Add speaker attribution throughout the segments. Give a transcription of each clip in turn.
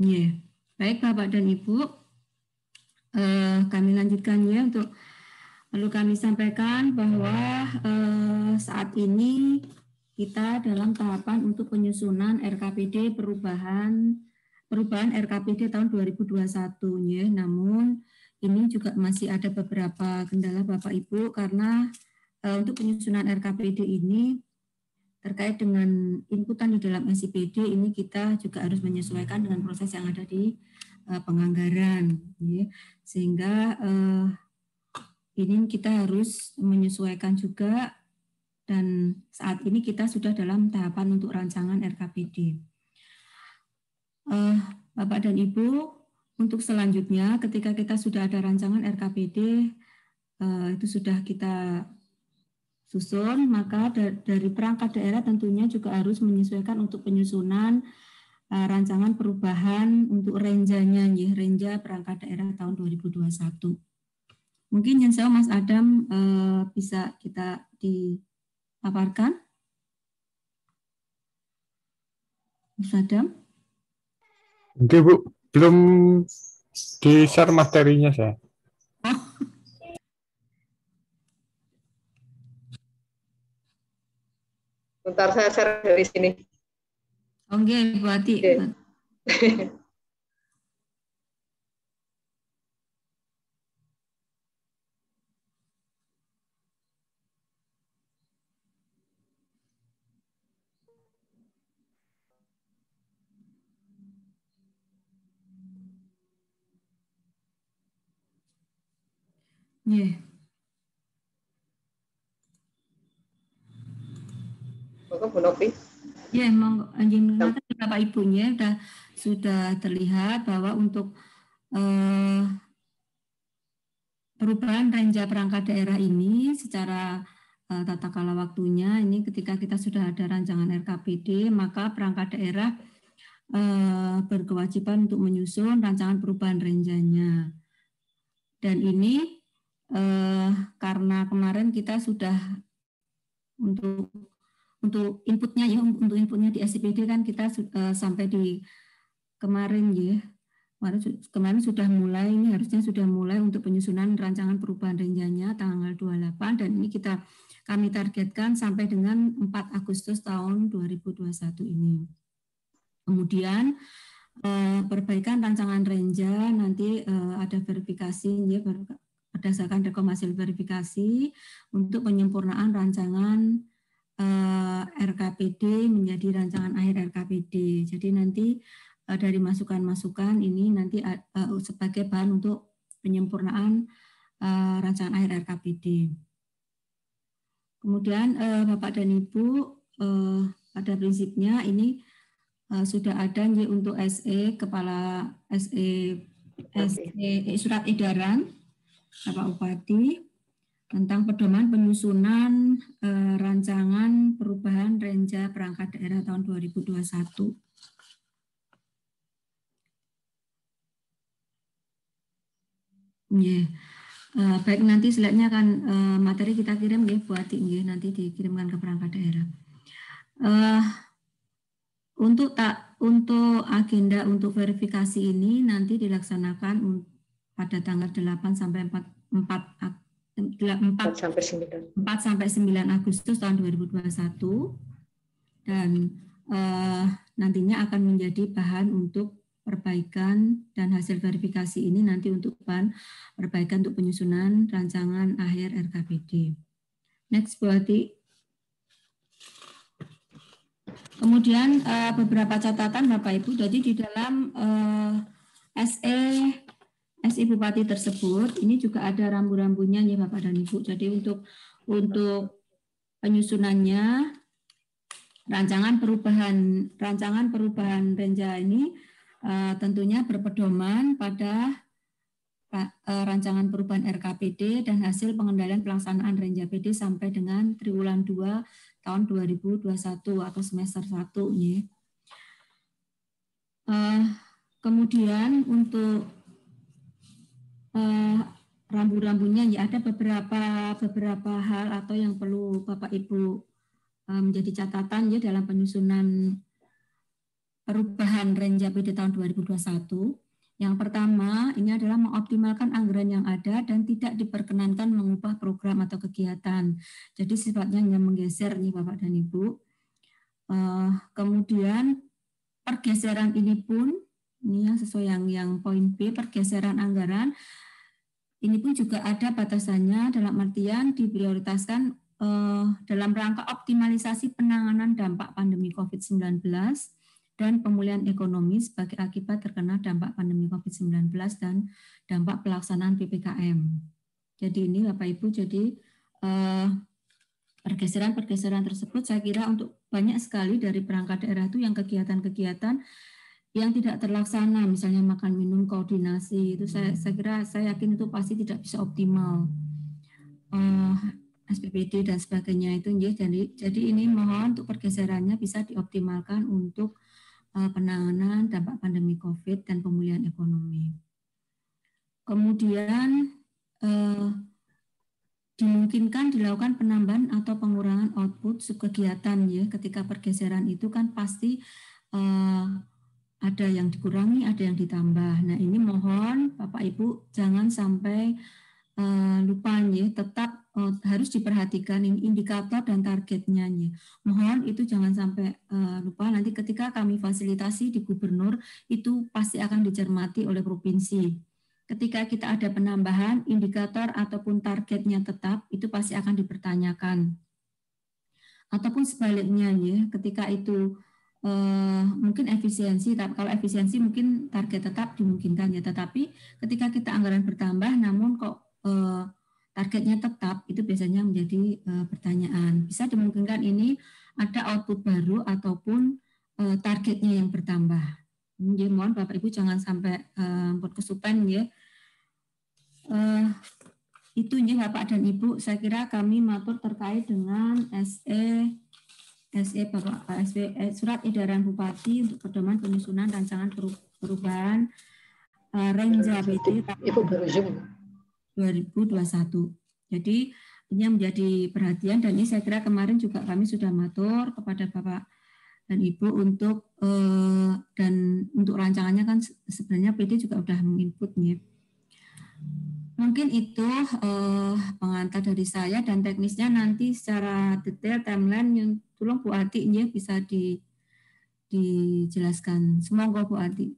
Speaker 1: Yeah. Baik Bapak dan Ibu, kami lanjutkan ya. Untuk perlu kami sampaikan bahwa saat ini kita dalam tahapan untuk penyusunan RKPD perubahan RKPD tahun 2021 ya. Namun ini juga masih ada beberapa kendala Bapak Ibu karena untuk penyusunan RKPD ini terkait dengan inputan di dalam SIPD ini kita juga harus menyesuaikan dengan proses yang ada di penganggaran, ya. Sehingga ini kita harus menyesuaikan juga, dan saat ini kita sudah dalam tahapan untuk rancangan RKPD. Bapak dan Ibu, untuk selanjutnya ketika kita sudah ada rancangan RKPD itu sudah kita susun, maka dari perangkat daerah tentunya juga harus menyesuaikan untuk penyusunan rancangan perubahan untuk renjanya, ya, renja perangkat daerah tahun 2021. Mungkin yang saya Mas Adam bisa kita dipaparkan. Mas Adam?
Speaker 2: Oke Bu, belum di-share materinya saya.
Speaker 1: Oh.
Speaker 3: Bentar saya share dari sini.
Speaker 1: Oke, Bu Ati. Yeah.
Speaker 3: Bu Novi.
Speaker 1: Ya, Bapak Ibunya sudah terlihat bahwa untuk perubahan renja perangkat daerah ini secara tata kala waktunya ini ketika kita sudah ada rancangan RKPD, maka perangkat daerah berkewajiban untuk menyusun rancangan perubahan renjanya. Dan ini karena kemarin kita sudah untuk inputnya ya, untuk inputnya di SIPD kan kita sampai di kemarin ya. Kemarin sudah mulai, ini harusnya sudah mulai untuk penyusunan rancangan perubahan renjanya tanggal 28, dan ini kami targetkan sampai dengan 4 Agustus tahun 2021 ini. Kemudian perbaikan rancangan renja nanti ada verifikasi ya, berdasarkan rekom hasil verifikasi untuk penyempurnaan rancangan RKPD menjadi rancangan akhir RKPD. Jadi nanti dari masukan-masukan ini nanti sebagai bahan untuk penyempurnaan rancangan akhir RKPD. Kemudian Bapak dan Ibu, pada prinsipnya ini sudah ada untuk kepala surat edaran Bapak Bupati tentang pedoman penyusunan rancangan perubahan renja perangkat daerah tahun 2021. Yeah. Baik, nanti slide-nya akan materi kita kirim ya Bu Ati, nanti dikirimkan ke perangkat daerah. Untuk agenda untuk verifikasi ini nanti dilaksanakan pada tanggal 8 sampai 4 sampai 9 Agustus tahun 2021, dan nantinya akan menjadi bahan untuk perbaikan, dan hasil verifikasi ini nanti untuk bahan perbaikan untuk penyusunan rancangan akhir RKPD. Next Bu Ati. Kemudian beberapa catatan Bapak Ibu, jadi di dalam SE Bupati tersebut ini juga ada rambu-rambunya ya Bapak dan Ibu. Jadi untuk penyusunannya rancangan perubahan renja ini tentunya berpedoman pada rancangan perubahan RKPD dan hasil pengendalian pelaksanaan renja PD sampai dengan triwulan 2 tahun 2021 atau semester 1 ya. Kemudian untuk rambu-rambunya ya ada beberapa hal atau yang perlu Bapak Ibu menjadi catatan ya dalam penyusunan perubahan range APD tahun 2021. Yang pertama, ini adalah mengoptimalkan anggaran yang ada dan tidak diperkenankan mengubah program atau kegiatan. Jadi sifatnya hanya menggeser nih Bapak dan Ibu. Kemudian pergeseran ini pun, ini yang sesuai yang poin B, pergeseran anggaran, ini pun juga ada batasannya dalam artian diprioritaskan dalam rangka optimalisasi penanganan dampak pandemi COVID-19 dan pemulihan ekonomi sebagai akibat terkena dampak pandemi COVID-19 dan dampak pelaksanaan PPKM. Jadi ini Bapak Ibu, jadi pergeseran-pergeseran tersebut saya kira untuk banyak sekali dari perangkat daerah itu yang kegiatan-kegiatan yang tidak terlaksana, misalnya makan minum koordinasi, itu saya kira saya yakin itu pasti tidak bisa optimal. SPPD dan sebagainya itu jadi ini mohon untuk pergeserannya bisa dioptimalkan untuk penanganan dampak pandemi COVID dan pemulihan ekonomi. Kemudian dimungkinkan dilakukan penambahan atau pengurangan output subkegiatan ya, ketika pergeseran itu kan pasti ada yang dikurangi, ada yang ditambah. Nah ini mohon Bapak Ibu jangan sampai lupa ya, tetap harus diperhatikan ini indikator dan targetnya ya. Mohon itu jangan sampai lupa, nanti ketika kami fasilitasi di gubernur itu pasti akan dicermati oleh provinsi. Ketika kita ada penambahan indikator ataupun targetnya tetap, itu pasti akan dipertanyakan. Ataupun sebaliknya ya, ketika itu mungkin efisiensi, kalau efisiensi mungkin target tetap dimungkinkan ya, tetapi ketika kita anggaran bertambah namun kok targetnya tetap, itu biasanya menjadi pertanyaan. Bisa dimungkinkan ini ada output baru ataupun targetnya yang bertambah. Jadi mohon Bapak Ibu jangan sampai berkesupen ya. Itu ya Bapak dan Ibu, saya kira kami matur terkait dengan surat edaran Bupati untuk pedoman penyusunan rancangan perubahan range APD
Speaker 3: Ibu baru Zoom
Speaker 1: 2021. Jadi ini yang menjadi perhatian dan ini saya kira kemarin juga kami sudah matur kepada Bapak dan Ibu untuk rancangannya kan sebenarnya PD juga sudah menginputnya. Mungkin itu pengantar dari saya dan teknisnya nanti secara detail timeline yang tolong Bu Ati ya bisa dijelaskan. Semoga Bu Ati.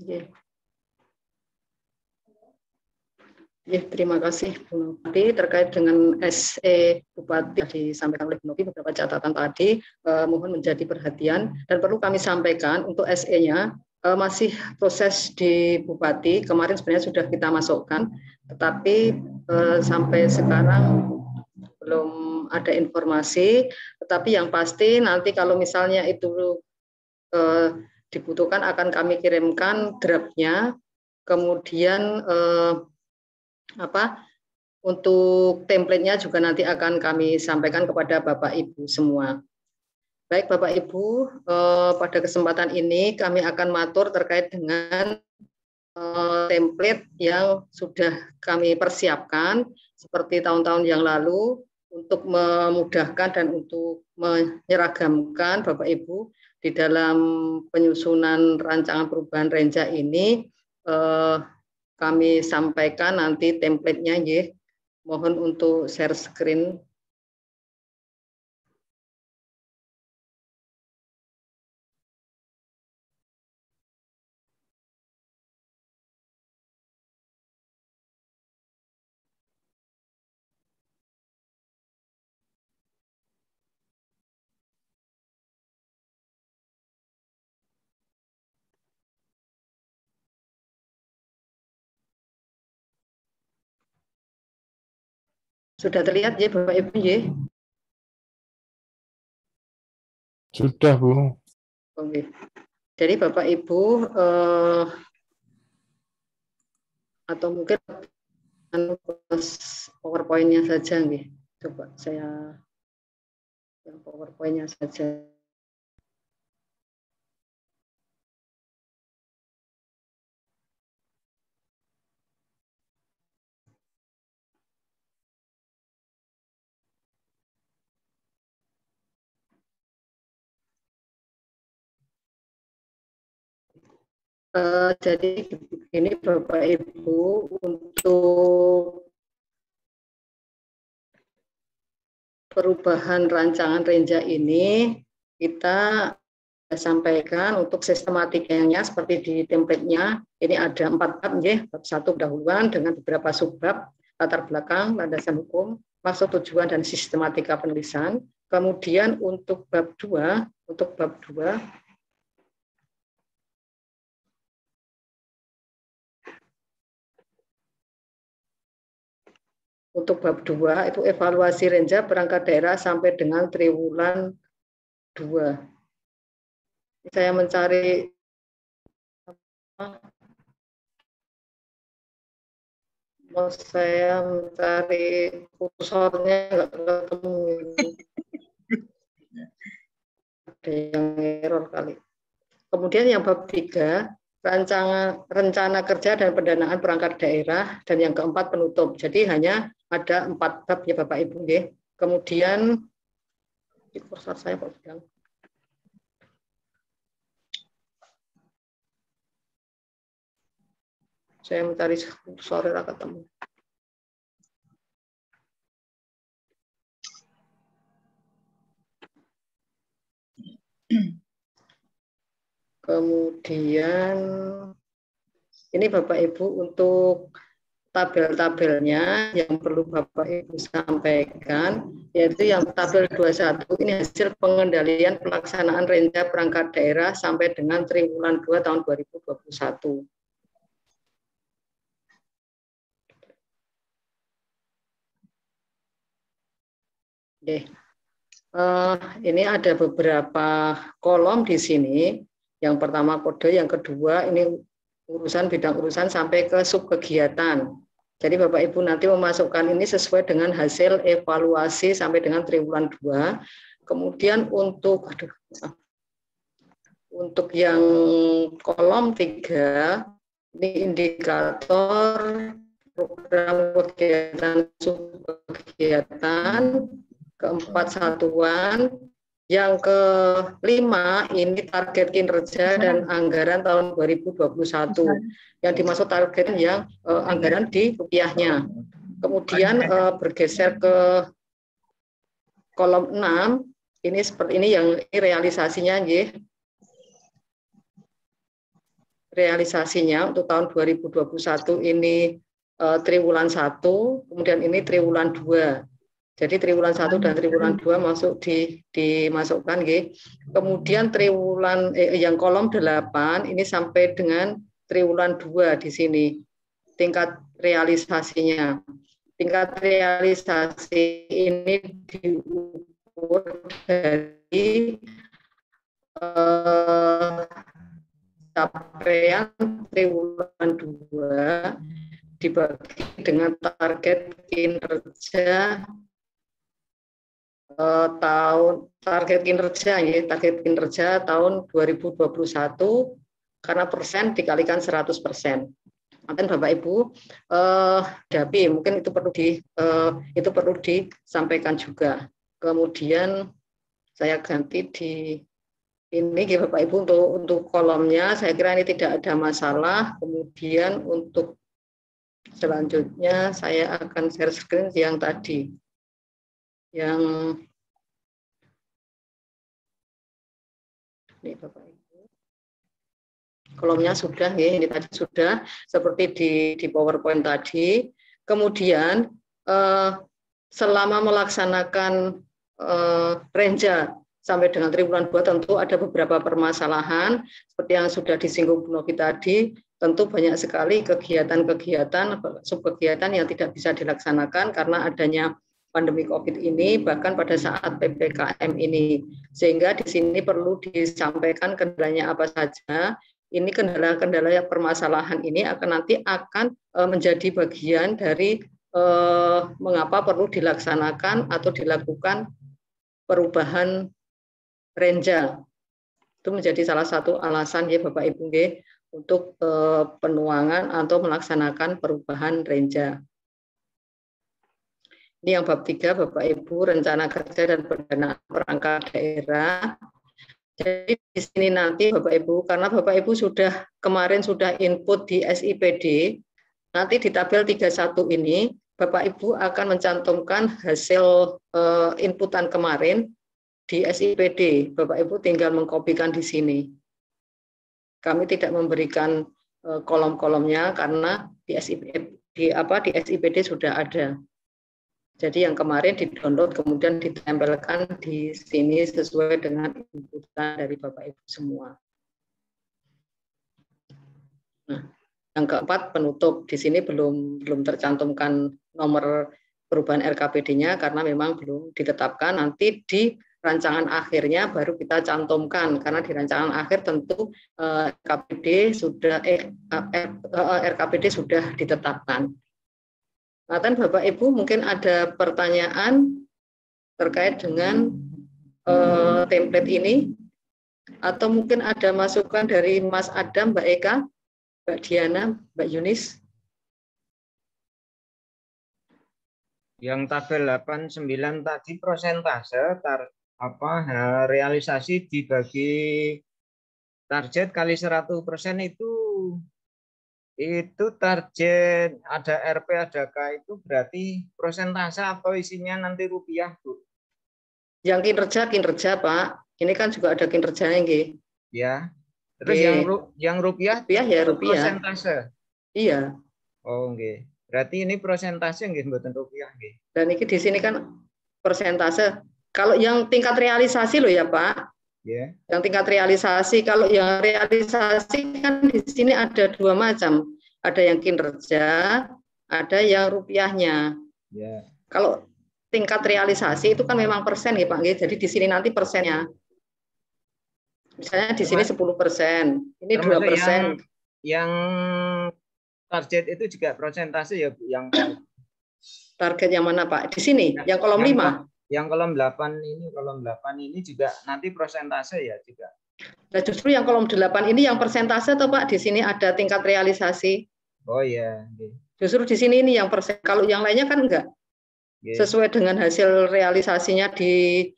Speaker 3: Ya. Ya, terima kasih Bu Novi. Terkait dengan SE Bupati yang disampaikan oleh Bu Novi, beberapa catatan tadi mohon menjadi perhatian dan perlu kami sampaikan untuk SE-nya masih proses di Bupati. Kemarin sebenarnya sudah kita masukkan, tetapi sampai sekarang belum ada informasi. Tetapi yang pasti nanti kalau misalnya itu dibutuhkan akan kami kirimkan draftnya, kemudian untuk template-nya juga nanti akan kami sampaikan kepada Bapak Ibu semua. Baik Bapak Ibu, pada kesempatan ini kami akan matur terkait dengan template yang sudah kami persiapkan seperti tahun-tahun yang lalu untuk memudahkan dan untuk menyeragamkan Bapak Ibu di dalam penyusunan rancangan perubahan renja ini. Kami sampaikan nanti template-nya ya. Mohon untuk share screen. Sudah terlihat ya Bapak Ibu ya?
Speaker 2: Sudah Bu.
Speaker 3: Oke. Jadi Bapak Ibu atau mungkin PowerPoint-nya saja nih. Coba saya yang PowerPoint-nya saja. Jadi ini Bapak Ibu, untuk perubahan rancangan Renja ini kita sampaikan untuk sistematikanya seperti di template-nya. Ini ada 4 bab, bab 1 pendahuluan dengan beberapa subbab, latar belakang, landasan hukum, maksud tujuan dan sistematika penulisan. Kemudian untuk bab 2, Untuk bab 2 itu evaluasi Renja perangkat daerah sampai dengan triwulan 2. Saya mencari kursornya nggak ketemu. Ada yang error kali. Kemudian yang bab 3, rencana kerja dan pendanaan perangkat daerah, dan yang keempat penutup. Jadi hanya ada 4 bab ya Bapak Ibu. Kemudian di kursor saya kok bilang. Saya mencari kursor tidak ketemu. Kemudian ini Bapak Ibu untuk tabel-tabelnya yang perlu Bapak Ibu sampaikan, yaitu yang tabel 21 ini hasil pengendalian pelaksanaan Renja perangkat daerah sampai dengan triwulan 2 tahun 2021. Ini ada beberapa kolom di sini. Yang pertama kode, yang kedua ini bidang urusan sampai ke subkegiatan. Jadi Bapak Ibu nanti memasukkan ini sesuai dengan hasil evaluasi sampai dengan triwulan 2. Kemudian untuk yang kolom 3, ini indikator program kegiatan subkegiatan, keempat satuan, yang kelima ini target kinerja dan anggaran tahun 2021. Yang dimaksud target yang anggaran di rupiahnya. Kemudian bergeser ke kolom 6, ini seperti ini yang realisasinya, realisasinya untuk tahun 2021 ini triwulan 1, kemudian ini triwulan 2. Jadi triwulan 1 dan triwulan 2 masuk dimasukkan. Kemudian triwulan yang kolom 8 ini sampai dengan triwulan 2 di sini. Tingkat realisasinya. Tingkat realisasi ini diukur dari capaian triwulan 2 dibagi dengan target kinerja target kinerja tahun 2021 karena persen dikalikan 100%. Mungkin Bapak Ibu Dabi mungkin itu perlu disampaikan juga. Kemudian saya ganti di ini Bapak Ibu untuk kolomnya, saya kira ini tidak ada masalah. Kemudian untuk selanjutnya saya akan share screen yang tadi. Yang ini Bapak Ibu, kolomnya sudah, ini tadi sudah seperti di PowerPoint tadi. Kemudian selama melaksanakan Renja sampai dengan triwulan 2 tentu ada beberapa permasalahan seperti yang sudah disinggung Bu Novi tadi. Tentu banyak sekali kegiatan-kegiatan, subkegiatan yang tidak bisa dilaksanakan karena adanya pandemi COVID ini, bahkan pada saat PPKM ini. Sehingga di sini perlu disampaikan kendalanya apa saja. Ini kendala-kendala permasalahan ini nanti akan menjadi bagian dari mengapa perlu dilaksanakan atau dilakukan perubahan Renja. Itu menjadi salah satu alasan ya Bapak Ibu untuk penuangan atau melaksanakan perubahan Renja. Ini yang bab 3 Bapak Ibu, rencana kerja dan pendanaan perangkat daerah. Jadi di sini nanti Bapak Ibu, karena Bapak Ibu kemarin sudah input di SIPD, nanti di tabel 31 ini Bapak Ibu akan mencantumkan hasil inputan kemarin di SIPD. Bapak Ibu tinggal mengkopikan di sini. Kami tidak memberikan kolom-kolomnya karena di SIPD sudah ada. Jadi yang kemarin di-download kemudian ditempelkan di sini sesuai dengan inputan dari Bapak Ibu semua. Nah, yang keempat penutup di sini belum tercantumkan nomor perubahan RKPD-nya karena memang belum ditetapkan. Nanti di rancangan akhirnya baru kita cantumkan karena di rancangan akhir tentu RKPD sudah ditetapkan. Nah, Bapak Ibu mungkin ada pertanyaan terkait dengan template ini, atau mungkin ada masukan dari Mas Adam, Mbak Eka, Mbak Diana, Mbak Yunis.
Speaker 4: Yang tabel 89 tadi persentase realisasi dibagi target kali 100% itu target ada RP ada K itu berarti persentase atau isinya nanti rupiah, Bu?
Speaker 3: Yang kinerja Pak, ini kan juga ada kinerjanya nggih.
Speaker 4: Ya. Terus yang rupiah
Speaker 3: ya rupiah.
Speaker 4: Persentase.
Speaker 3: Iya.
Speaker 4: Oh nggih. Berarti ini persentase nggih mboten rupiah nggih.
Speaker 3: Dan ini di sini kan persentase. Kalau yang tingkat realisasi loh ya Pak.
Speaker 4: Yeah.
Speaker 3: Yang tingkat realisasi, kalau yang realisasi kan di sini ada dua macam, ada yang kinerja, ada yang rupiahnya.
Speaker 4: Yeah.
Speaker 3: Kalau tingkat realisasi itu kan memang persen ya Pak, jadi di sini nanti persennya, misalnya di sini 10%, ini 2%.
Speaker 4: Yang target itu juga persentase ya Bu, yang
Speaker 3: target yang mana Pak? Di sini, yang kolom 5.
Speaker 4: Yang kolom 8 ini juga nanti persentase ya juga.
Speaker 3: Nah, justru yang kolom 8 ini yang persentase atau Pak? Di sini ada tingkat realisasi.
Speaker 4: Oh iya.
Speaker 3: Justru di sini ini yang persen. Kalau yang lainnya kan enggak. Sesuai dengan hasil realisasinya di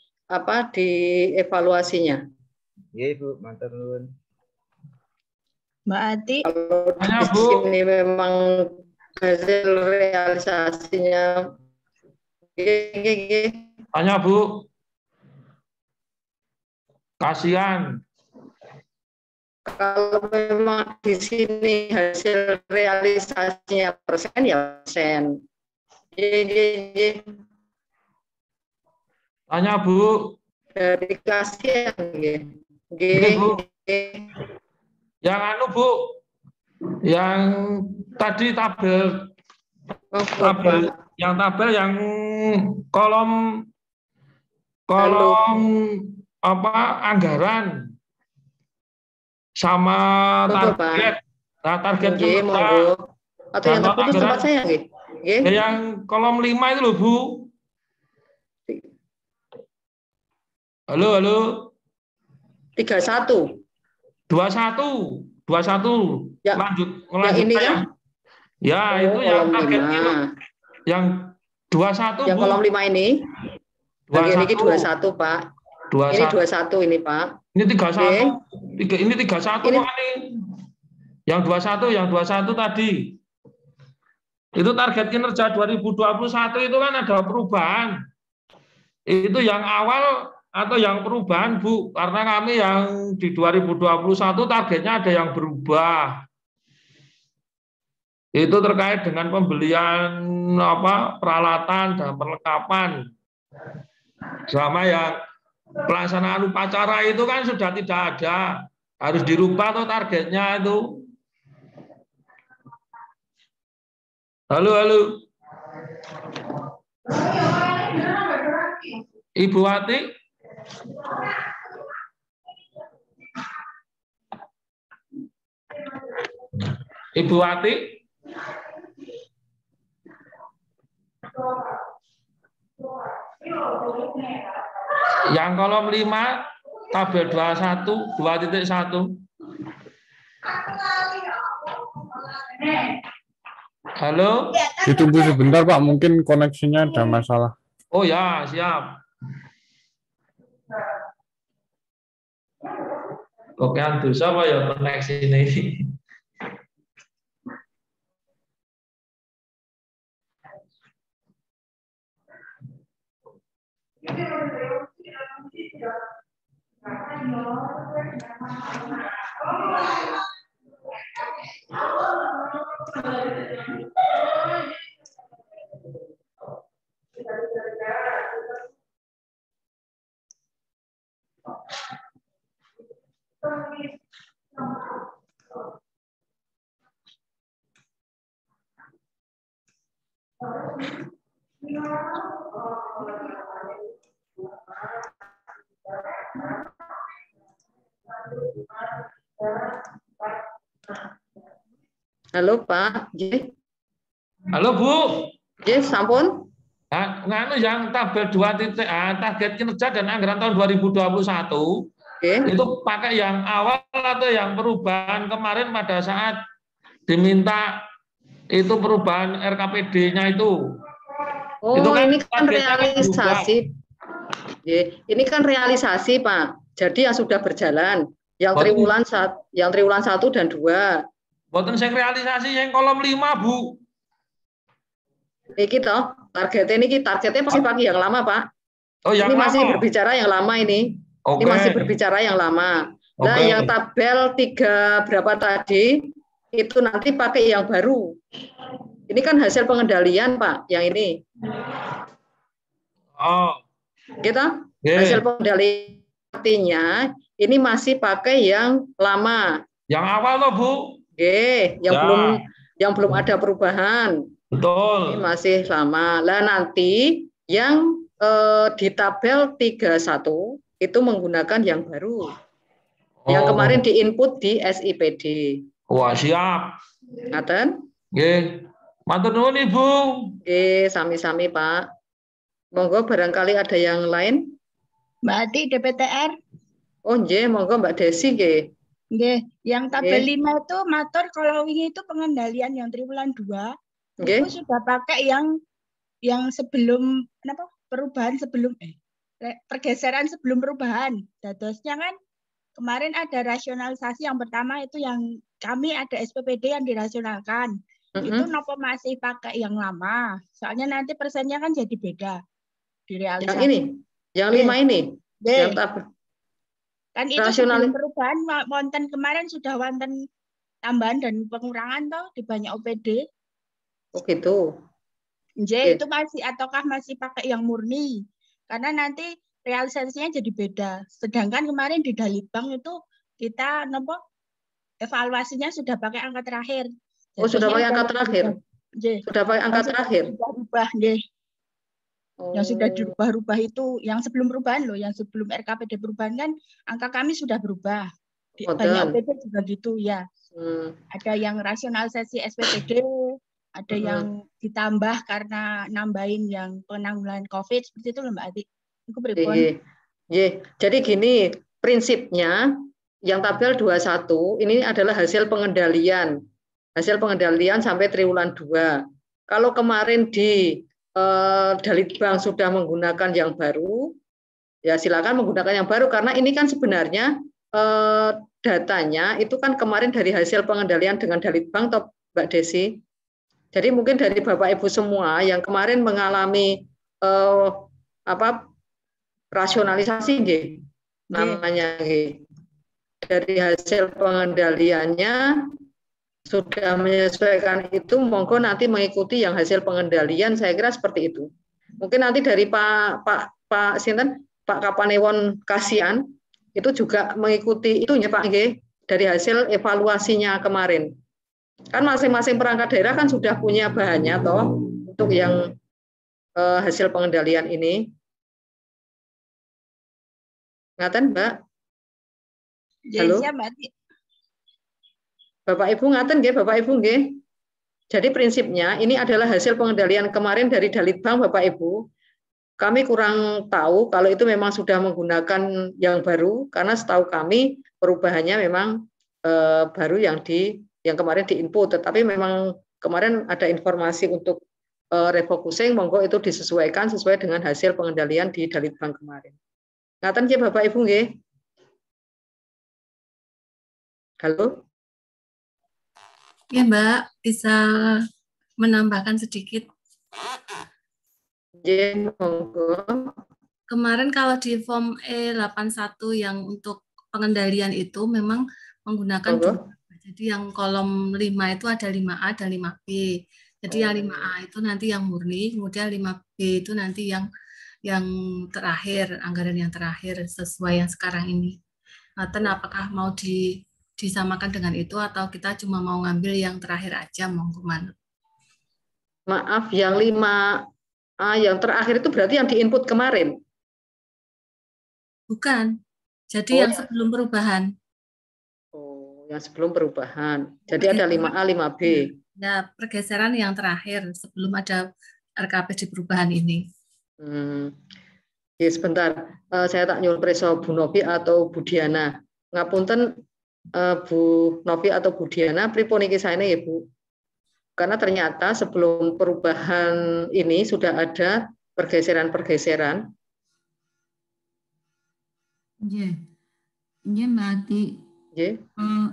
Speaker 3: evaluasinya.
Speaker 4: Iya Bu, matur nuwun.
Speaker 5: Mbak Ati.
Speaker 3: Kalau di sini memang hasil realisasinya
Speaker 2: Tanya Bu. Kasihan.
Speaker 3: Kalau memang di sini hasil realisasinya persen ya persen.
Speaker 2: Tanya Bu.
Speaker 3: Dari kasihan
Speaker 2: Bu. Yang Bu. Yang tadi tabel yang kolom anggaran sama target. Nah, target
Speaker 3: atau yang terputus tempat saya nggih.
Speaker 2: Yang kolom 5 itu loh Bu. Halo.
Speaker 3: 31.
Speaker 2: 21.
Speaker 3: Ya,
Speaker 2: lanjut
Speaker 3: yang ini kan?
Speaker 2: Ya, itu yang targetnya itu. Yang 21
Speaker 3: yang
Speaker 2: Bu.
Speaker 3: kolom 5 ini.
Speaker 2: 21.
Speaker 3: Ini 21 Pak.
Speaker 2: 21.
Speaker 3: Ini 21 ini Pak.
Speaker 2: Ini 31. Ini 31 ini. Yang 21 tadi. Itu target kinerja 2021 itu kan ada perubahan. Itu yang awal atau yang perubahan Bu? Karena kami yang di 2021 targetnya ada yang berubah. Itu terkait dengan pembelian peralatan dan perlengkapan. Sama yang pelaksanaan upacara itu kan sudah tidak ada. Harus dirubah tuh targetnya itu. Halo. Ibu Wati. Ibu Wati. Yang kolom 5 tabel 21 2.1. Halo. Ditunggu sebentar Pak, mungkin koneksinya ada masalah. Oh ya, siap. Oke, dosa apa ya koneksi ini?
Speaker 3: Halo Pak,
Speaker 2: Halo Bu.
Speaker 3: Sampun.
Speaker 2: Nah, nganu yang tabel 2 titik target kinerja dan anggaran tahun 2021 itu pakai yang awal atau yang perubahan kemarin pada saat diminta itu perubahan RKPD-nya itu.
Speaker 3: Oh,
Speaker 2: itu kan
Speaker 3: ini kan
Speaker 2: targetnya kan
Speaker 3: realisasi. Ini kan realisasi Pak. Jadi yang sudah berjalan, yang triwulan 1 dan 2.
Speaker 2: Boten sing realisasi yang kolom 5 Bu.
Speaker 3: Ini toh targetnya masih pakai yang lama Pak.
Speaker 2: Oh, yang
Speaker 3: ini masih
Speaker 2: lama.
Speaker 3: berbicara yang lama ini.
Speaker 2: Oke.
Speaker 3: Ini masih berbicara yang lama. Nah, yang tabel 3 berapa tadi itu nanti pakai yang baru. Ini kan hasil pengendalian Pak, yang ini.
Speaker 2: Oh.
Speaker 3: Gitu? Hasil pengendalian artinya ini masih pakai yang lama.
Speaker 2: Yang awal loh Bu.
Speaker 3: Yang belum ada perubahan.
Speaker 2: Betul.
Speaker 3: Ini masih lama. Lah nanti yang di tabel 31 itu menggunakan yang baru. Yang kemarin diinput di SIPD.
Speaker 2: Wah, siap.
Speaker 3: Ngaten?
Speaker 2: Nggih. Matur nuwun Ibu.
Speaker 3: Nggih, sami-sami Pak. Monggo barangkali ada yang lain.
Speaker 5: Mbak Ati DPTR.
Speaker 3: Oh nggih, monggo Mbak Desi nggih.
Speaker 5: Nggih, yang tabel 5 itu matur kalau ini itu pengendalian yang triwulan 2. Itu sudah pakai yang sebelum perubahan sebelum pergeseran sebelum perubahan. Dadosnya kan kemarin ada rasionalisasi yang pertama itu yang kami ada SPPD yang dirasionalkan. Itu nopo masih pakai yang lama. Soalnya nanti persennya kan jadi beda di realisasi.
Speaker 3: Yang ini, yang 5 ini. Yang tabel.
Speaker 5: Kan itu sebelum perubahan wonten kemarin sudah wonten tambahan dan pengurangan toh di banyak OPD.
Speaker 3: Oh gitu.
Speaker 5: Itu masih ataukah masih pakai yang murni? Karena nanti realisasinya jadi beda. Sedangkan kemarin di Dalitbang itu kita evaluasinya sudah pakai angka terakhir.
Speaker 3: Oh, sudah pakai angka terakhir. Sudah pakai angka terakhir.
Speaker 5: Berubah, Yang sudah dirubah-rubah itu yang sebelum perubahan loh, yang sebelum RKPD perubahan kan angka kami sudah berubah. Banyak OPD juga gitu ya. Ada yang rasionalisasi SPPD, ada yang ditambah karena nambahin yang penanggulangan COVID seperti itu loh Mbak Ati.
Speaker 3: Jadi gini, prinsipnya yang tabel 21 ini adalah hasil pengendalian. Hasil pengendalian sampai triwulan 2. Kalau kemarin di Dalitbang sudah menggunakan yang baru, ya silakan menggunakan yang baru karena ini kan sebenarnya datanya itu kan kemarin dari hasil pengendalian dengan Dalitbang atau Mbak Desi. Jadi mungkin dari Bapak Ibu semua yang kemarin mengalami rasionalisasi namanya dari hasil pengendaliannya sudah menyesuaikan itu, monggo nanti mengikuti yang hasil pengendalian, saya kira seperti itu. Mungkin nanti dari Pak Kapanewon Kasian itu juga mengikuti itunya Pak dari hasil evaluasinya kemarin. Kan masing-masing perangkat daerah kan sudah punya bahannya toh untuk yang hasil pengendalian ini. Ngaten Mbak? Halo.
Speaker 5: Ya, Mbak.
Speaker 3: Bapak Ibu ngaten nggih, Bapak Ibu nggih. Jadi prinsipnya ini adalah hasil pengendalian kemarin dari Dalitbang Bapak Ibu. Kami kurang tahu kalau itu memang sudah menggunakan yang baru karena setahu kami perubahannya memang baru yang kemarin diinput, tetapi memang kemarin ada informasi untuk refocusing, monggo itu disesuaikan sesuai dengan hasil pengendalian di Dalitbang kemarin. Ngaten nggih Bapak Ibu nggih. Halo?
Speaker 6: Ya, Mbak, bisa menambahkan sedikit.
Speaker 3: Monggo.
Speaker 6: Kemarin kalau di form E81 yang untuk pengendalian itu memang menggunakan dua. Jadi yang kolom 5 itu ada 5A dan 5B. Jadi yang 5A itu nanti yang murni, kemudian 5B itu nanti yang terakhir, anggaran yang terakhir sesuai yang sekarang ini. Apakah mau disamakan dengan itu atau kita cuma mau ngambil yang terakhir aja, monggo mana?
Speaker 3: Maaf, yang 5A yang terakhir itu berarti yang diinput kemarin?
Speaker 6: Bukan. Jadi yang sebelum perubahan.
Speaker 3: Oh, yang sebelum perubahan. Jadi ada 5A, 5B.
Speaker 6: Ya, pergeseran yang terakhir sebelum ada RKPD perubahan ini.
Speaker 3: Ya, sebentar. Saya tak nyuruh preso Bu Novi atau Bu Diana. Ngapunten Bu Novi atau Bu Diana, pripun iki saene ya Bu? Karena ternyata sebelum perubahan ini sudah ada pergeseran-pergeseran.
Speaker 1: Iya, Mbak Ati.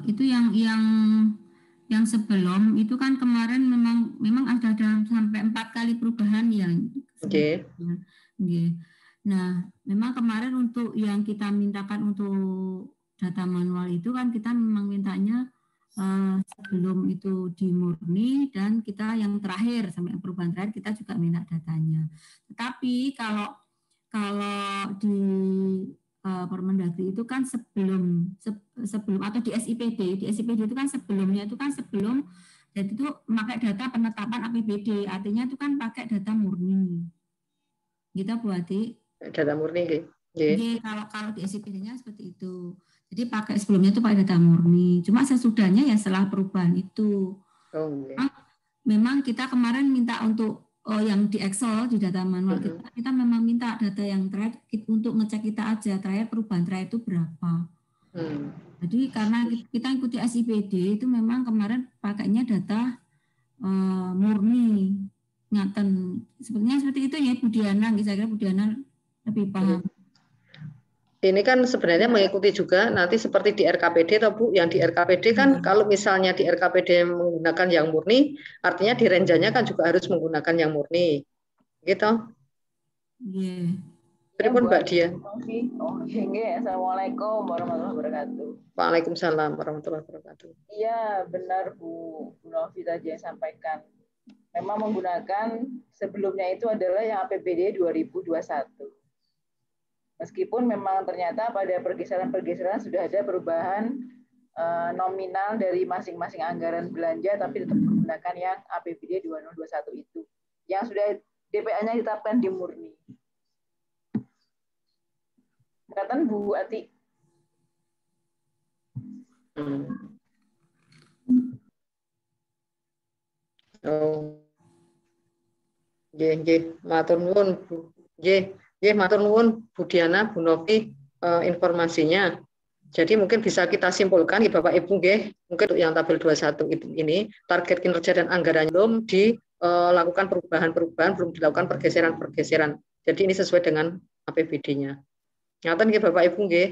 Speaker 1: Itu yang sebelum itu kan kemarin memang ada sampai 4 kali perubahan yang. Nah, memang kemarin untuk yang kita mintakan untuk data manual itu kan kita memang mintanya sebelum itu di murni dan kita yang terakhir sampai perubahan terakhir kita juga minta datanya. Tetapi kalau di Permendagri itu kan sebelum atau di SIPD itu kan sebelumnya itu kan sebelum jadi itu pakai data penetapan APBD, artinya itu kan pakai data murni. Gitu Bu Ati.
Speaker 3: Data murni gitu.
Speaker 1: Jadi kalau di SIPD-nya seperti itu. Jadi pakai sebelumnya itu pakai data murni. Cuma sesudahnya ya setelah perubahan itu. Memang kita kemarin minta untuk yang di Excel di data manual kita memang minta data yang terakhir untuk ngecek kita aja terakhir perubahan terakhir itu berapa. Jadi karena kita ikuti SIPD itu memang kemarin pakainya data murni. Ngaten sepertinya seperti itu ya Bu Diana, saya kira Bu Diana lebih paham.
Speaker 3: Ini kan sebenarnya mengikuti juga nanti seperti di RKPD atau Bu, yang di RKPD kan kalau misalnya di RKPD menggunakan yang murni, artinya di renjanya kan juga harus menggunakan yang murni, gitu.
Speaker 1: Iya.
Speaker 3: Pripun Mbak Dia?
Speaker 7: Assalamualaikum warahmatullahi wabarakatuh.
Speaker 3: Waalaikumsalam warahmatullahi wabarakatuh.
Speaker 7: Iya benar Bu Novi tadi yang sampaikan. Memang menggunakan sebelumnya itu adalah yang APBD 2021. Meskipun memang ternyata pada pergeseran-pergeseran sudah ada perubahan nominal dari masing-masing anggaran belanja, tapi tetap menggunakan yang APBD 2021 itu, yang sudah DPA-nya ditetapkan di murni. Katakan Bu Ati.
Speaker 3: Matur nuwun Bu. Matur nuwun Bu Diana, Bu Novi informasinya. Jadi mungkin bisa kita simpulkan Bapak Ibu mungkin untuk yang tabel 21 ini target kinerja dan anggarannya belum dilakukan perubahan-perubahan, belum dilakukan pergeseran-pergeseran. Jadi ini sesuai dengan APBD-nya. Ngaten nggih Bapak Ibu nggih.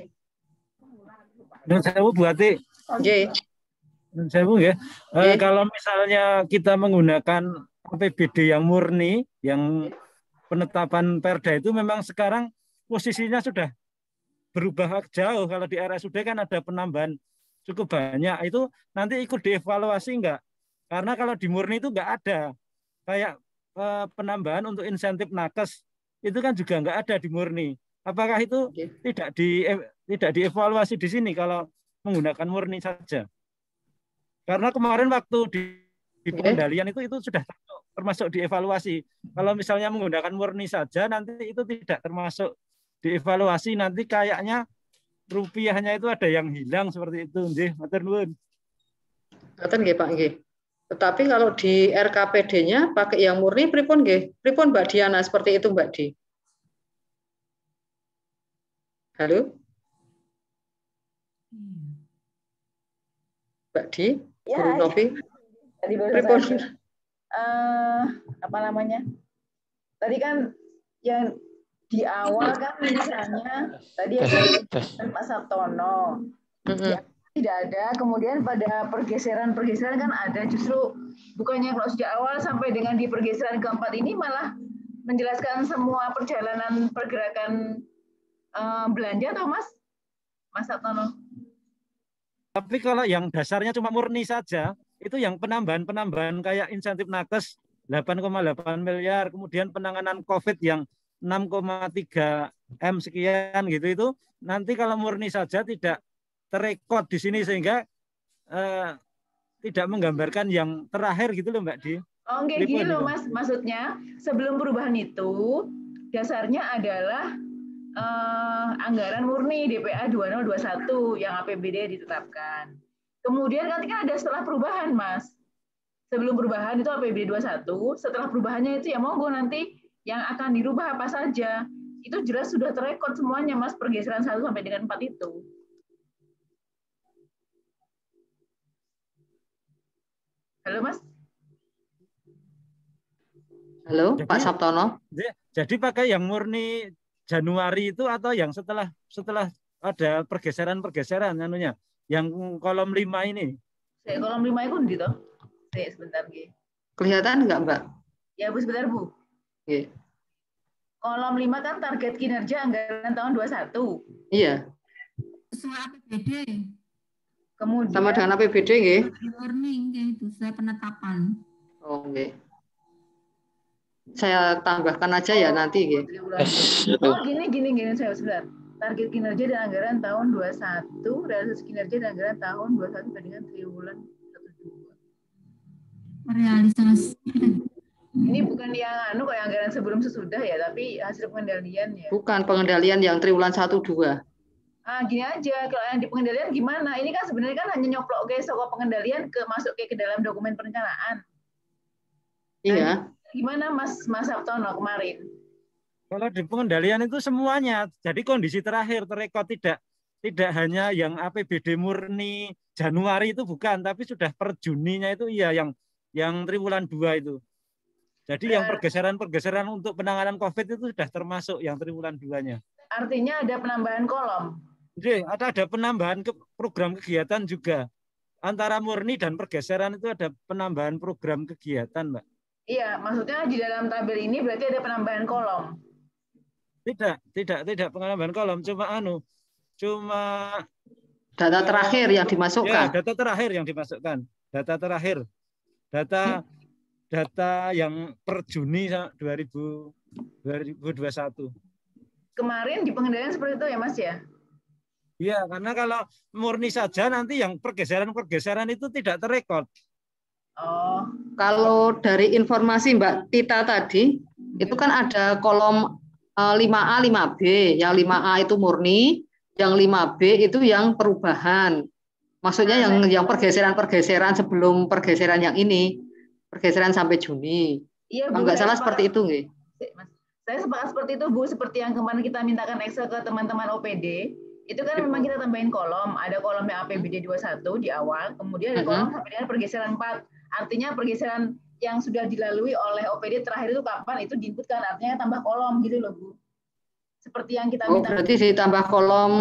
Speaker 8: Nun sewu Bu Ati.
Speaker 3: Nggih.
Speaker 8: Nun sewu nggih. Kalau misalnya kita menggunakan APBD yang murni, yang penetapan Perda itu memang sekarang posisinya sudah berubah jauh. Kalau di RSUD kan ada penambahan cukup banyak. Itu nanti ikut dievaluasi enggak? Karena kalau di murni itu enggak ada. Kayak penambahan untuk insentif nakes itu kan juga enggak ada di murni. Apakah itu tidak dievaluasi di sini kalau menggunakan murni saja? Karena kemarin waktu di pengendalian itu sudah termasuk dievaluasi. Kalau misalnya menggunakan murni saja, nanti itu tidak termasuk dievaluasi. Nanti kayaknya rupiahnya itu ada yang hilang seperti itu. Nggih, matur nuwun.
Speaker 3: Ngaten nggih Pak nggih. Tetapi kalau di RKPD-nya pakai yang murni pripun nggih? Pripun Mbak Diana seperti itu Mbak Di? Halo? Mbak Di?
Speaker 7: Ya,
Speaker 3: Bu Novi?
Speaker 7: Pripun? Apa namanya? Tadi kan yang di awal kan misalnya tadi ada Pak Sabtono. Tidak ada. Kemudian pada pergeseran-pergeseran kan ada. Justru bukannya kalau sejak awal sampai dengan di pergeseran keempat ini malah menjelaskan semua perjalanan pergerakan belanja atau Mas Sabtono?
Speaker 8: Tapi kalau yang dasarnya cuma murni saja, itu yang penambahan kayak insentif nakes 8,8 miliar, kemudian penanganan COVID yang 6,3 M sekian gitu, itu nanti kalau murni saja tidak terekod di sini sehingga tidak menggambarkan yang terakhir gitu loh Mbak Di.
Speaker 7: Oh enggak gini loh Mas, maksudnya sebelum perubahan itu dasarnya adalah anggaran murni DPA 2021 yang APBD ditetapkan. Kemudian nanti kan ada setelah perubahan Mas. Sebelum perubahan itu APBD 21, setelah perubahannya itu ya monggo nanti yang akan dirubah apa saja. Itu jelas sudah terekod semuanya Mas, pergeseran 1 sampai dengan 4 itu. Halo Mas.
Speaker 3: Halo Pak Sabtono.
Speaker 8: Jadi pakai yang murni Januari itu atau yang setelah ada pergeseran anunya, yang kolom 5 ini?
Speaker 7: Kolom 5 itu gitu. Sebentar nggih.
Speaker 3: Kelihatan enggak, Mbak?
Speaker 7: Ya, Bu, sebentar, Bu.
Speaker 3: Nggih.
Speaker 7: Kolom 5 kan target kinerja anggaran tahun 21.
Speaker 3: Iya.
Speaker 1: Sesuai APBD.
Speaker 7: Kemudian
Speaker 3: sama dengan APBD nggih?
Speaker 1: Warning itu sesuai penetapan.
Speaker 3: Oh, nggih. Saya tambahkan aja ya nanti nggih.
Speaker 7: Oh, gini saya sebentar. Target kinerja dan anggaran tahun 21, realisasi kinerja dan anggaran tahun 21 dengan triwulan 1-2.
Speaker 1: Realisasi.
Speaker 7: Ini bukan yang kok yang anggaran sebelum sesudah ya, tapi hasil pengendalian ya.
Speaker 3: Bukan pengendalian yang triwulan 1-2.
Speaker 7: Gini aja, kalau yang di pengendalian gimana? Ini kan sebenarnya kan hanya nyoplok ke soko pengendalian masuk ke dalam dokumen perencanaan.
Speaker 3: Iya.
Speaker 7: Gimana Mas Sabtono kemarin?
Speaker 8: Kalau di pengendalian itu semuanya, jadi kondisi terakhir terekod tidak hanya yang APBD murni Januari itu bukan, tapi sudah per Juninya itu iya yang triwulan 2 itu. Jadi yang pergeseran untuk penanganan COVID itu sudah termasuk yang triwulan 2-nya.
Speaker 7: Artinya ada penambahan kolom.
Speaker 8: Jadi ada penambahan program kegiatan juga. Antara murni dan pergeseran itu ada penambahan program kegiatan, Mbak.
Speaker 7: Iya, maksudnya di dalam tabel ini berarti ada penambahan kolom.
Speaker 8: Tidak penambahan kolom, cuma
Speaker 3: data terakhir yang dimasukkan.
Speaker 8: Ya, data terakhir yang dimasukkan. Data terakhir. Data yang per Juni 2021.
Speaker 7: Kemarin di pengendalian seperti itu ya, Mas ya?
Speaker 8: Iya, karena kalau murni saja nanti yang pergeseran itu tidak terekod.
Speaker 3: Oh. Kalau dari informasi Mbak Tita tadi, itu kan ada kolom 5A, 5B. Yang 5A itu murni, yang 5B itu yang perubahan. Maksudnya yang pergeseran sebelum pergeseran yang ini, pergeseran sampai Juni.
Speaker 7: Iya,
Speaker 3: enggak salah seperti itu nggih.
Speaker 7: Saya sepakat seperti itu, Bu. Seperti yang kemarin kita mintakan Excel ke teman-teman OPD, itu kan memang kita tambahin kolom. Ada kolom yang APBD 21 di awal, kemudian ada kolom sampai dengan pergeseran 4. Artinya pergeseran yang sudah dilalui oleh OPD terakhir itu kapan, itu diinputkan. Artinya tambah kolom gitu loh, Bu. Seperti yang kita minta.
Speaker 3: Berarti ditambah kolom,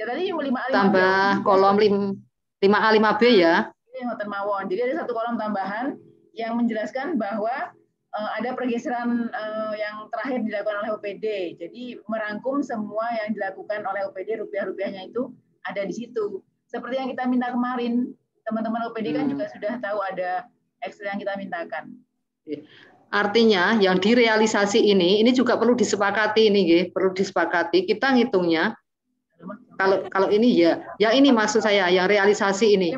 Speaker 7: ya, tadi 5A, 5B.
Speaker 3: Tambah kolom 5A, 5B ya?
Speaker 7: Ini Hotel Mawon. Jadi ada satu kolom tambahan yang menjelaskan bahwa ada pergeseran yang terakhir dilakukan oleh OPD. Jadi merangkum semua yang dilakukan oleh OPD, rupiah-rupiahnya itu ada di situ. Seperti yang kita minta kemarin, teman-teman OPD kan juga sudah tahu ada Excel yang kita mintakan.
Speaker 3: Artinya yang direalisasi ini juga perlu disepakati ini, perlu disepakati. Kita ngitungnya kalau ini ya ini maksud saya yang realisasi ini.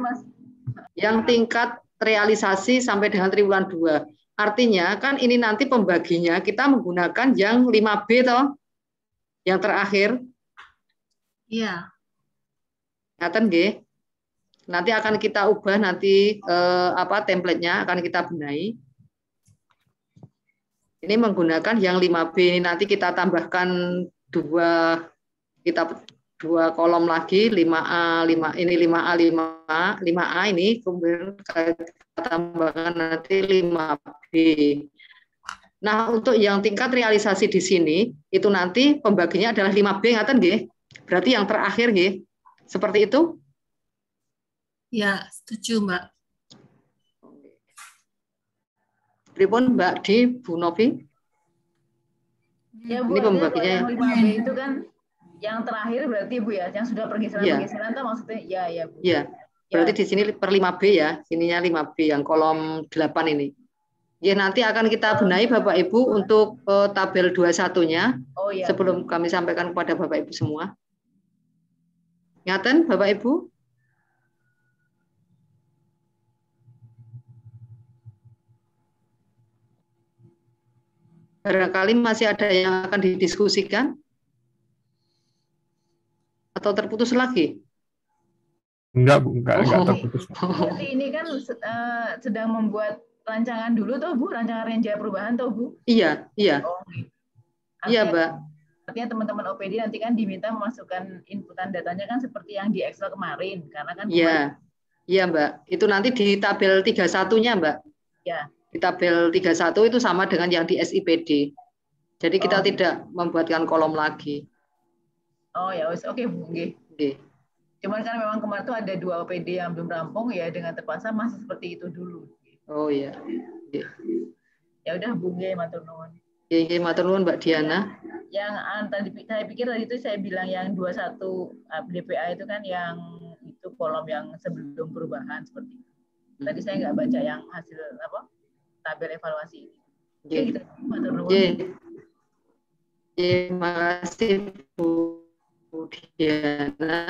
Speaker 3: Yang tingkat realisasi sampai dengan triwulan 2. Artinya kan ini nanti pembaginya kita menggunakan yang 5B toh. Yang terakhir.
Speaker 6: Iya.
Speaker 3: Ngaten nggih. Nanti akan kita ubah nanti template-nya akan kita benahi. Ini menggunakan yang 5B ini nanti kita tambahkan dua kolom lagi 5A, 5 ini 5A, 5A ini kemudian kita tambahkan nanti 5B. Nah, untuk yang tingkat realisasi di sini itu nanti pembaginya adalah 5B ngaten nggih. Berarti yang terakhir nggih. Seperti itu?
Speaker 6: Ya, setuju, Mbak.
Speaker 3: Pripun Mbak Di, Bu Novi?
Speaker 7: Ya Bu,
Speaker 3: ini pembaginya
Speaker 7: yang 5B itu kan yang terakhir berarti Bu ya, yang sudah pergeseran-pergeseran itu maksudnya ya Bu.
Speaker 3: Iya. Berarti di sini per 5B ya, sininya 5B yang kolom 8 ini. Ya nanti akan kita benahi Bapak Ibu untuk tabel 21-nya sebelum kami sampaikan kepada Bapak Ibu semua. Ngaten Bapak Ibu? Barangkali masih ada yang akan didiskusikan? Atau terputus lagi?
Speaker 9: Enggak, Bu, enggak terputus.
Speaker 7: Berarti ini kan sedang membuat rancangan dulu toh Bu, rancangan renjaya perubahan toh Bu?
Speaker 3: Iya. Iya, Mbak.
Speaker 7: Artinya teman-teman OPD nanti kan diminta memasukkan inputan datanya kan seperti yang di Excel kemarin, karena kan
Speaker 3: Iya, Mbak. Itu nanti di tabel 31-nya, Mbak.
Speaker 7: Ya.
Speaker 3: Di tabel 31 itu sama dengan yang di SIPD. Jadi kita tidak membuatkan kolom lagi.
Speaker 7: Oh ya, oke Bu.
Speaker 3: Oke.
Speaker 7: Cuman kan memang kemarin tuh ada 2 OPD yang belum rampung ya, dengan terpaksa masih seperti itu dulu.
Speaker 3: Oh iya.
Speaker 7: Ya udah Bu, matur nuwun.
Speaker 3: Iya, matur nuwun Mbak Diana.
Speaker 7: Yang tadi saya pikir tadi itu saya bilang yang 21 DPA itu kan yang itu kolom yang sebelum perubahan seperti itu. Tadi saya nggak baca yang hasil tabel evaluasi ini. Oke, gitu. Matur nuwun.
Speaker 3: Terima kasih Bu Diana.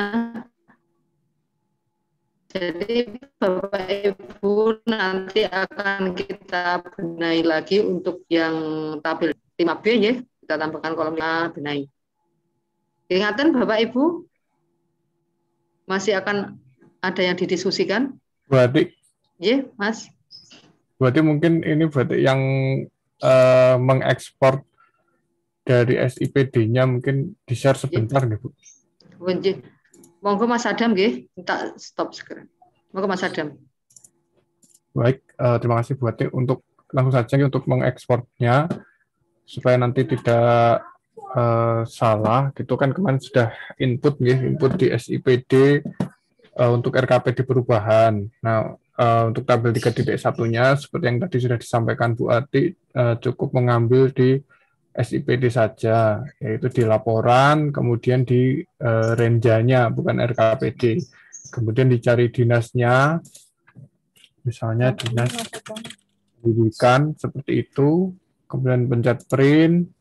Speaker 3: Jadi Bapak Ibu nanti akan kita benahi lagi untuk yang tabel 5B ya. Kita tambahkan kolom 5 benahi. Ingatan Bapak Ibu masih akan ada yang didiskusikan?
Speaker 9: Berarti
Speaker 3: Mas.
Speaker 9: Berarti mungkin ini berarti yang mengekspor dari SIPD-nya mungkin di-share sebentar nggih, Bu?
Speaker 3: Monggo Mas Adam nggih, minta stop sekarang. Monggo Mas Adam.
Speaker 9: Baik, terima kasih Bu Ati untuk langsung saja untuk mengekspornya supaya nanti tidak salah. Gitu kan kemarin sudah input di SIPD untuk RKPD perubahan. Nah, untuk tabel 3.1-nya seperti yang tadi sudah disampaikan Bu Ati, cukup mengambil di SIPD saja, yaitu di laporan, kemudian di renjanya, bukan RKPD. Kemudian dicari dinasnya, misalnya dinas pendidikan, seperti itu. Kemudian pencet print.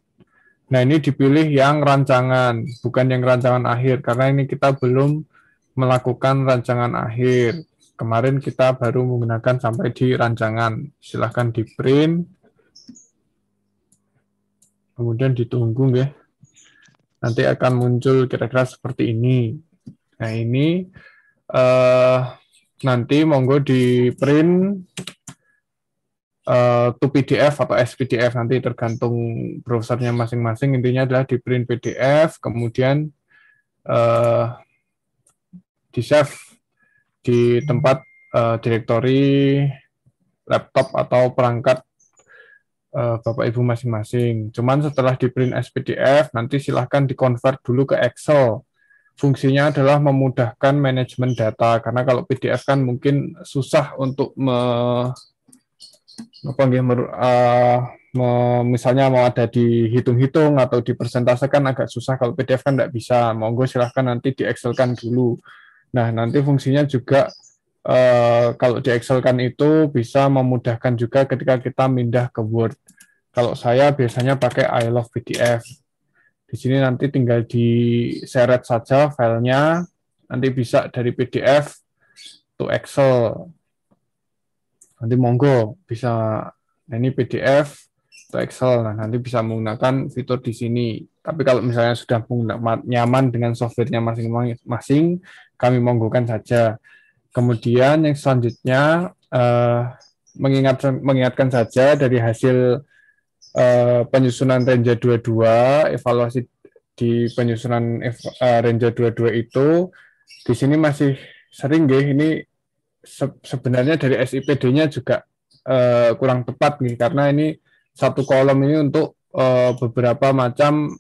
Speaker 9: Nah, ini dipilih yang rancangan, bukan yang rancangan akhir, karena ini kita belum melakukan rancangan akhir. Kemarin kita baru menggunakan sampai di rancangan. Silahkan di print. Kemudian ditunggu ya. Nanti akan muncul kira-kira seperti ini. Nah ini nanti monggo di print to PDF atau SPDF, nanti tergantung browsernya masing-masing. Intinya adalah di print PDF, kemudian di save di tempat direktori laptop atau perangkat Bapak Ibu masing-masing. Cuman setelah di print SPDF, nanti silahkan di-convert dulu ke Excel. Fungsinya adalah memudahkan manajemen data, karena kalau PDF kan mungkin susah untuk misalnya mau ada dihitung-hitung atau dipresentasekan agak susah. Kalau PDF kan nggak bisa. Monggo silahkan nanti di Excel-kan dulu. Nah, nanti fungsinya juga kalau di Excel-kan itu bisa memudahkan juga ketika kita pindah ke Word. Kalau saya biasanya pakai I Love PDF. Di sini nanti tinggal diseret saja filenya, nanti bisa dari PDF to Excel. Nanti monggo bisa, nah ini PDF to Excel. Nah, nanti bisa menggunakan fitur di sini. Tapi kalau misalnya sudah nyaman dengan softwarenya masing-masing, kami monggokan saja. Kemudian yang selanjutnya mengingatkan saja dari hasil penyusunan Renja 22, evaluasi di penyusunan Renja 22 itu di sini masih sering ini sebenarnya dari SIPD-nya juga kurang tepat karena ini satu kolom ini untuk beberapa macam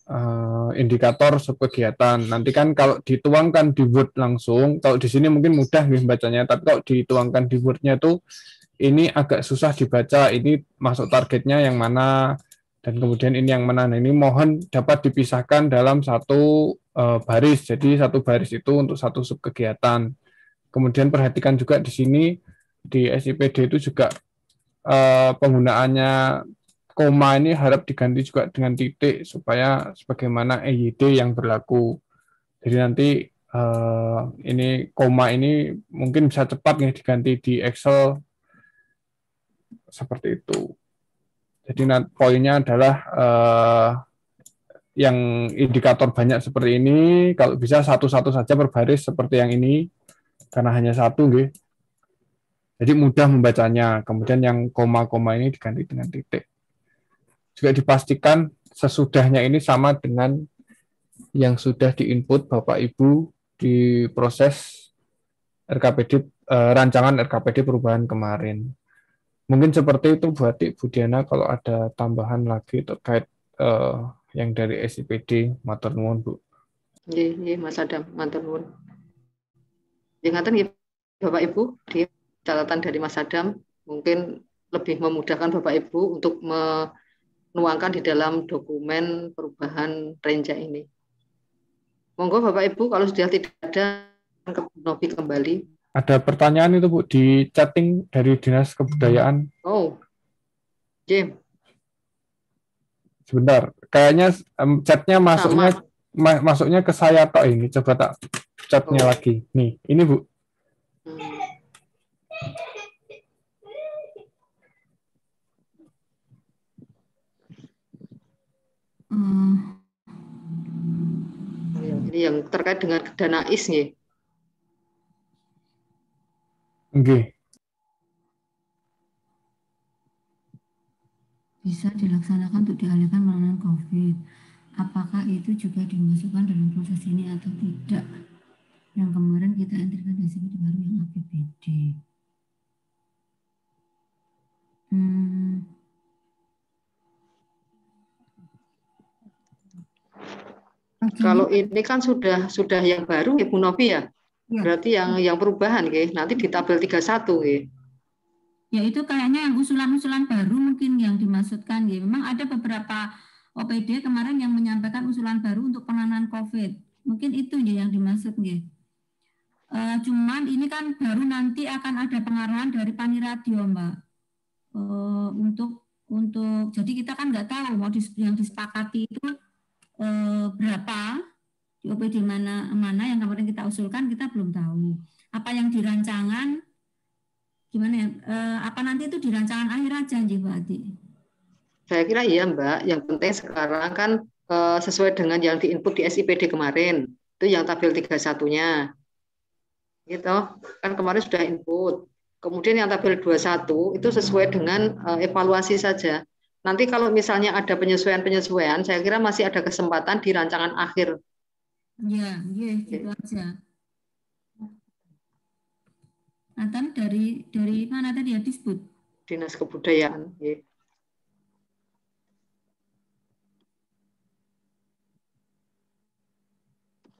Speaker 9: indikator subkegiatan. Nanti kan kalau dituangkan di Word langsung, kalau di sini mungkin mudah nih bacanya, tapi kalau dituangkan di Word-nya tuh ini agak susah dibaca, ini masuk targetnya yang mana, dan kemudian ini yang mana. Nah, ini mohon dapat dipisahkan dalam satu baris, jadi satu baris itu untuk satu subkegiatan. Kemudian perhatikan juga di sini, di SIPD itu juga penggunaannya koma ini harap diganti juga dengan titik, supaya sebagaimana EYD yang berlaku. Jadi nanti ini koma ini mungkin bisa cepat nih diganti di Excel seperti itu. Jadi poinnya adalah yang indikator banyak seperti ini, kalau bisa satu-satu saja per baris seperti yang ini, karena hanya satu, nggih. Jadi mudah membacanya. Kemudian yang koma-koma ini diganti dengan titik. Juga dipastikan sesudahnya ini sama dengan yang sudah diinput Bapak Ibu di proses RKPD, rancangan RKPD perubahan kemarin. Mungkin seperti itu Bu Ati, Bu Diana, kalau ada tambahan lagi terkait yang dari SIPD, matur nuwun Bu.
Speaker 3: Nggih, Mas Adam, matur nuwun. Ngaten nggih Bapak Ibu, di catatan dari Mas Adam mungkin lebih memudahkan Bapak Ibu untuk menuangkan di dalam dokumen perubahan renja ini. Monggo Bapak Ibu, kalau sudah tidak ada, ke Bu Novi kembali.
Speaker 9: Ada pertanyaan itu Bu di chatting dari Dinas Kebudayaan.
Speaker 3: Oh, Jim.
Speaker 9: Sebentar, kayaknya chatnya masuknya ke saya tok ini. Coba tak chatnya lagi. Nih, ini Bu.
Speaker 3: Ini yang terkait dengan dana IS nih.
Speaker 9: Nggih.
Speaker 1: Bisa dilaksanakan untuk dialihkan penanganan COVID. Apakah itu juga dimasukkan dalam proses ini atau tidak? Yang kemarin kita entrikan dari SIPD baru yang APBD.
Speaker 3: Kalau ini kan sudah yang baru ya Bu Novi ya? Berarti yang perubahan nggih, nanti di tabel 31 nggih.
Speaker 1: Ya itu kayaknya yang usulan-usulan baru mungkin yang dimaksudkan nggih. Memang ada beberapa OPD kemarin yang menyampaikan usulan baru untuk penanganan COVID. Mungkin itu yang dimaksud nggih. Cuman ini kan baru nanti akan ada pengarahan dari Paniradio Mbak. Untuk jadi kita kan nggak tahu mau yang disepakati itu berapa di OPD mana yang kemarin kita usulkan, kita belum tahu. Apa yang dirancangan gimana ya? Apa nanti itu di rancangan akhir aja Mbak Ati?
Speaker 3: Saya kira iya Mbak. Yang penting sekarang kan sesuai dengan yang diinput di SIPD kemarin. Itu yang tabel 31-nya. Gitu. Kan kemarin sudah input. Kemudian yang tabel 21 itu sesuai dengan evaluasi saja. Nanti kalau misalnya ada penyesuaian-penyesuaian, saya kira masih ada kesempatan di rancangan akhir.
Speaker 1: Ya, gitu aja. Nathan dari mana tadi ya disebut?
Speaker 3: Dinas Kebudayaan. Ya.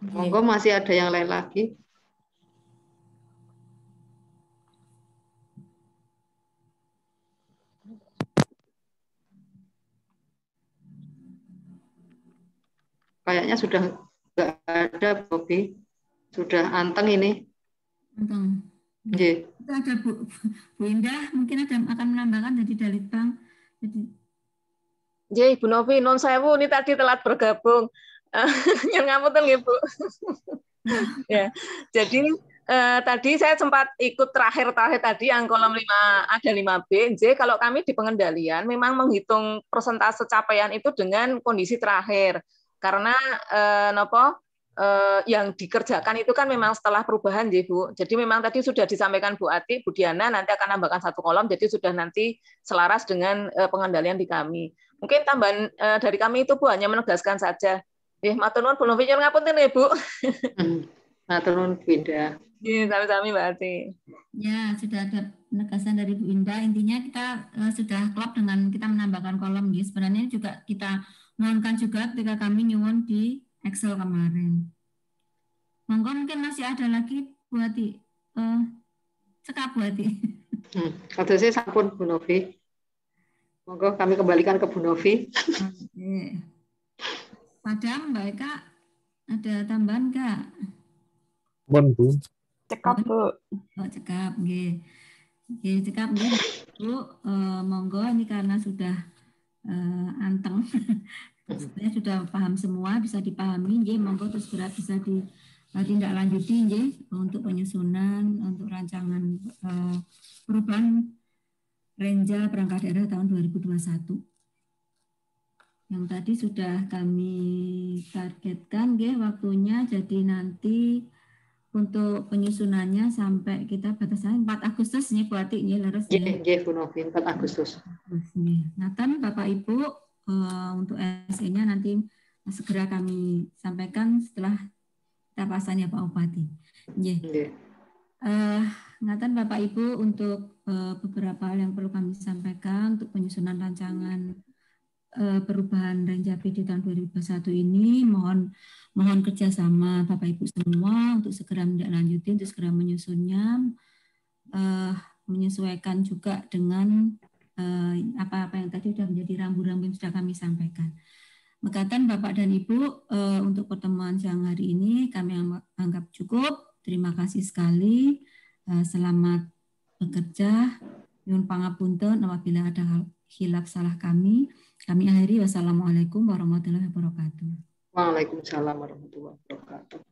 Speaker 3: Monggo masih ada yang lain lagi? Kayaknya sudah nggak ada, Bobi. Sudah anteng ini.
Speaker 1: Anteng.
Speaker 3: Iya.
Speaker 1: Itu ada Bu Indah, mungkin akan menambahkan dari Dalitbang.
Speaker 10: Iya, Ibu Novi, non sewu ini tadi telat bergabung. Yang ngapunten nggih, Bu. Ya. Jadi tadi saya sempat ikut terakhir tadi yang kolom 5 ada 5B. J, kalau kami di pengendalian memang menghitung persentase capaian itu dengan kondisi terakhir. Karena yang dikerjakan itu kan memang setelah perubahan ya Bu. Jadi memang tadi sudah disampaikan Bu Ati, Bu Diana nanti akan nambahkan 1 kolom, jadi sudah nanti selaras dengan pengendalian di kami. Mungkin tambahan dari kami itu Bu hanya menegaskan saja. Matur nuwun Bu Novi, ngapunten ya Bu.
Speaker 3: Matur nuwun Bu Indah.
Speaker 10: Sami-sami Mbak Ati.
Speaker 1: Ya, sudah ada penegasan dari Bu Indah. Intinya kita sudah klop dengan kita menambahkan kolom. Sebenarnya juga kita mohonkan juga ketika kami nyuwun di Excel kemarin. Monggo mungkin masih ada lagi Bu Ati. Cekap Bu Ati.
Speaker 3: Kata saya sampun Bu Novi. Monggo kami kembalikan ke Bu Novi.
Speaker 1: Oke. Padam Mbak Eka, ada tambahan Kak?
Speaker 9: Bon Bu.
Speaker 11: Cekap Bu.
Speaker 1: Oh, cekap, nggih. Nggih, cekap nggih Bu. Monggo ini karena sudah anteng. Sebenarnya sudah paham semua, bisa dipahami, nggih, monggo terus berat bisa ditindaklanjuti nggih untuk penyusunan untuk rancangan perubahan Renja Perangkat Daerah tahun 2021. Yang tadi sudah kami targetkan nggih waktunya, jadi nanti untuk penyusunannya sampai kita batasannya 4 Agustus nih Bu Ati nggih leres nggih.
Speaker 3: Nggih Bu Novi 4 Agustus.
Speaker 1: Ngaten Bapak Ibu untuk SE-nya nanti segera kami sampaikan setelah tapasannya Pak Bupati. Nggih. Ngaten Bapak Ibu untuk beberapa hal yang perlu kami sampaikan untuk penyusunan rancangan perubahan Renja PD tahun 2021 ini, mohon kerjasama Bapak Ibu semua untuk segera menindaklanjuti, untuk segera menyusunnya, menyesuaikan juga dengan apa-apa yang tadi sudah menjadi rambu-rambu yang sudah kami sampaikan. Mekaten Bapak dan Ibu, untuk pertemuan siang hari ini kami anggap cukup. Terima kasih sekali. Selamat bekerja. Nyuwun pangapunten apabila ada khilaf salah kami. Kami akhiri. Wassalamualaikum warahmatullahi wabarakatuh.
Speaker 3: Waalaikumsalam warahmatullahi wabarakatuh.